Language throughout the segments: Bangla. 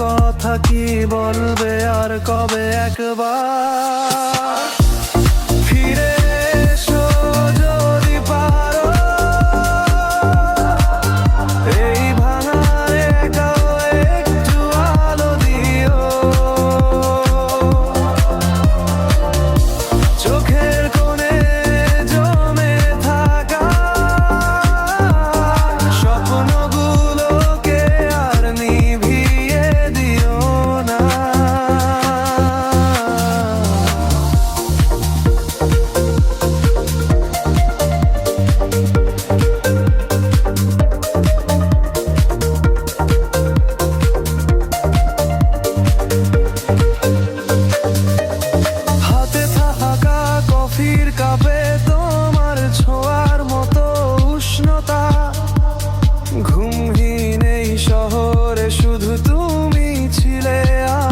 কথা কি বলবে আর কবে একবার ফিরে এসো যদি পারো, এই ভাঙার একাও একটু আলো দিও। চোখের কোণে জমে থাকা স্বপ্নগুলোকে আর নিভিয়ে দিও না। হাতে থাকা কফির কাপে তোমার ছোঁয়ার মতো উষ্ণতা, ঘুমহীন এই শহরে শুধু তুমি ছিলে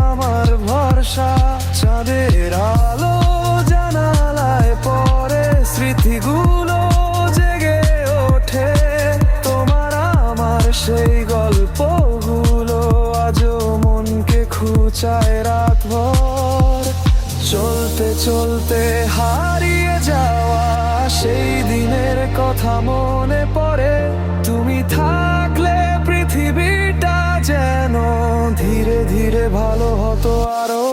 আমার ভরসা। চাঁদের আলো জানালায় পড়ে, স্মৃতিগুলো জেগে ওঠে, তোমার আমার সেই গল্পগুলো আজও মনকে খুঁচায় রাতভর। চলতে চলতে হারিয়ে যাওয়া সেই দিনের কথা মনে পড়ে, তুমি থাকলে পৃথিবীটা যেন ধীরে ধীরে ভালো হতো আরো।